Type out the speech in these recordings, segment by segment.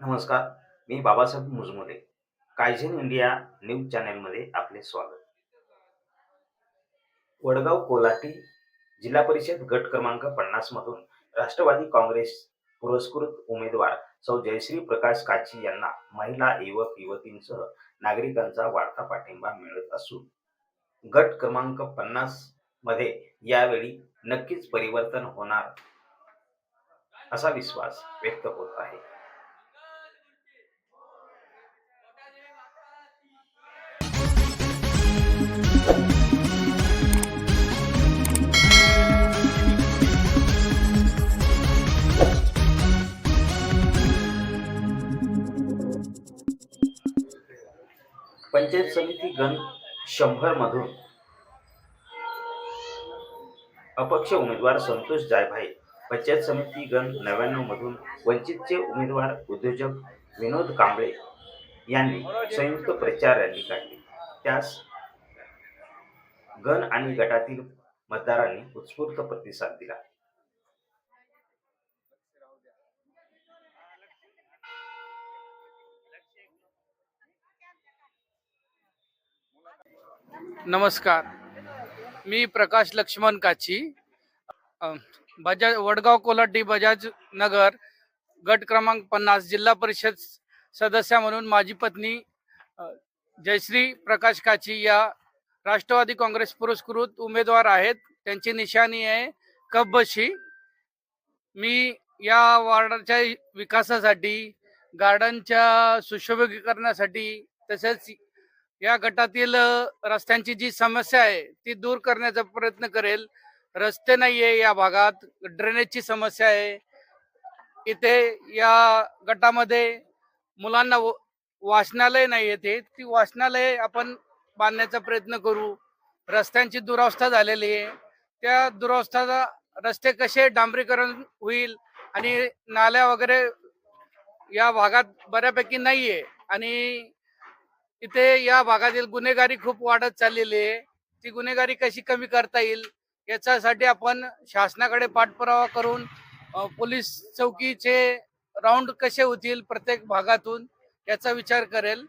नमस्कार. मी Babasaheb Mujmule. Kaizen India news चॅनलमध्ये आपले स्वागत. वडगाव कोल्हाटी जिल्हा परिषद गट क्रमांक 50 मधून राष्ट्रवादी काँग्रेस पुरस्कृत उमेदवार सौ जयश्री प्रकाश काची यांना महिला युवक युवतींसह नागरिकांचा वाढता पाठिंबा मिळत असून गट क्रमांक 50 मध्ये यावेळी नक्कीच परिवर्तन होणार असा विश्वास व्यक्त होत आहे. पंचायत समिती गण 100 मधून अपक्ष उमेदवार संतोष जायभाये, पंचायत समिती गण 99 मधून वंचितचे उमेदवार उद्योजक विनोद कांबळे यांनी संयुक्त प्रचार रॅली काढली. त्यास गण आणि गटातील मतदारांनी उत्स्फूर्त प्रतिसाद दिला. नमस्कार. मी प्रकाश लक्ष्मण काची, बजाज वडगाव कोल्हाटी बजाज नगर गट क्रमांक 50 जिल्हा परिषद सदस्य म्हणून माझी पत्नी जयश्री प्रकाश काची या राष्ट्रवादी काँग्रेस पुरस्कृत उमेदवार आहेत. त्यांची निशाणी आहे कब्बशी. मी या वार्डाच्या विकासासाठी, गार्डनच्या सुशोभीकरणासाठी, तसेच या गटातील रस्त्यांची जी समस्या आहे ती दूर करण्याचा प्रयत्न करेल. रस्ते नाहीये या भागात, ड्रेनेजची समस्या आहे. इथे या गटामध्ये मुलांना वाचनालय नाही येते, ती वाचनालय आपण बांधण्याचा प्रयत्न करू. रस्त्यांची दुरावस्था झालेली आहे, त्या दुरावस्था रस्ते कसे डांबरीकरण होईल आणि नाल्या वगैरे या भागात बऱ्यापैकी नाहीये. आणि इथे या भागातील गुन्हेगारी खूप वाढत चाललेली आहे. ती गुन्हेगारी कशी कमी करता येईल याच्यासाठी आपण शासनाकडे पाठपुरावा करून पोलीस चौकीचे राऊंड कसे होतील प्रत्येक भागातून याचा विचार करेल.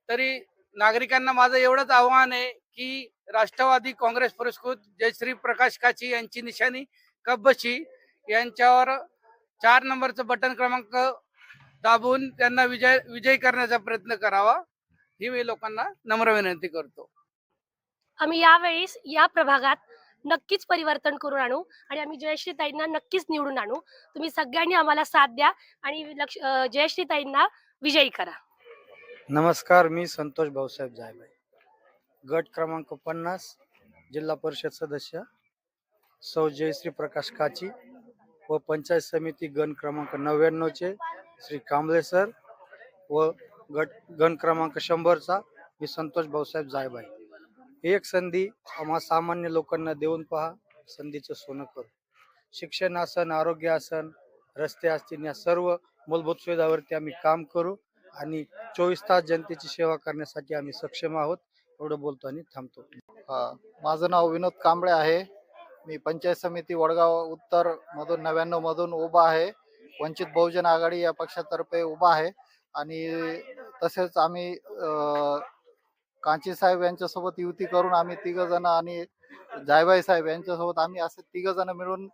तरी नागरिकांना माझं एवढंच आव्हान आहे की राष्ट्रवादी काँग्रेस पुरस्कृत जयश्री प्रकाश काची यांची निशाणी कब्बशी यांच्यावर 4 नंबरचं बटन क्रमांक दाबून त्यांना विजयी करण्याचा प्रयत्न करावा, ही मी लोकांना नम्र विनंती करतो. आम्ही यावेळेस या प्रभागात नक्कीच परिवर्तन करून आणू आणि आम्ही जयश्रीताईंना नक्कीच निवडून आणू. तुम्ही सगळ्यांनी आम्हाला साथ द्या आणि जयश्रीताईंना विजयी करा. नमस्कार. मी संतोष भाऊसाहेब जायभाये, गट क्रमांक 50 जिल्हा परिषद सदस्य सौ जयश्री प्रकाश काची व पंचायत समिती गण क्रमांक 99 चे श्री कांबळे सर व गण क्रमांक 100चा मी संतोष भाऊसाहेब जायभाये. एक संधी आम्हा सामान्य लोकांना देऊन पहा, संधीचं सोनं करू. शिक्षण असन, आरोग्य असन, रस्ते असतील, या सर्व मूलभूत सुविधावरती आम्ही काम करू आणि 24 तास जनतेची सेवा करण्यासाठी आम्ही सक्षम आहोत. एवढं बोलतो आणि थांबतो. माझं नाव विनोद कांबळे आहे. मी पंचायत समिती वडगाव उत्तर मधून 99 मधून उभा आहे. वंचित बहुजन आघाडी या पक्षातर्फे उभा आहे आणि तसेच आम्ही कांची साहेब यांच्यासोबत युती करून आम्ही 3 जण आणि जायभाई साहेब यांच्यासोबत आम्ही असे 3 जण मिळून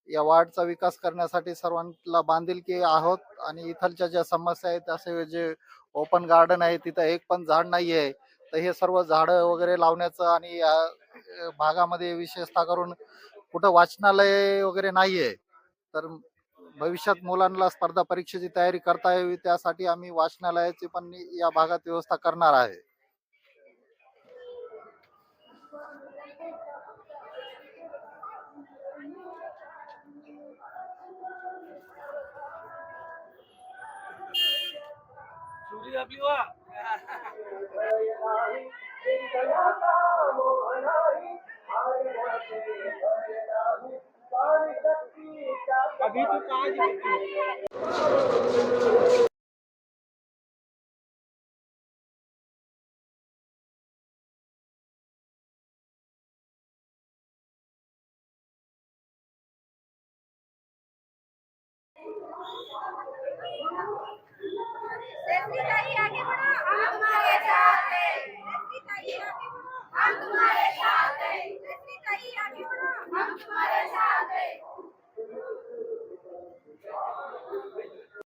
या वार्डचा विकास करण्यासाठी सर्वांना बांधिलकी आहोत. आणि इथलच्या ज्या समस्या आहेत, असे जे ओपन गार्डन आहे तिथं एक पण झाड नाही आहे, तर हे सर्व झाडं वगैरे लावण्याचं आणि या भागामध्ये विशेषतः करून कुठं वाचनालय वगैरे नाहीये, तर भविष्यात मुलांना स्पर्धा परीक्षेची तयारी करता यावी त्यासाठी आम्ही वाचनालयाची पण या भागात व्यवस्था करणार आहे. अभी तो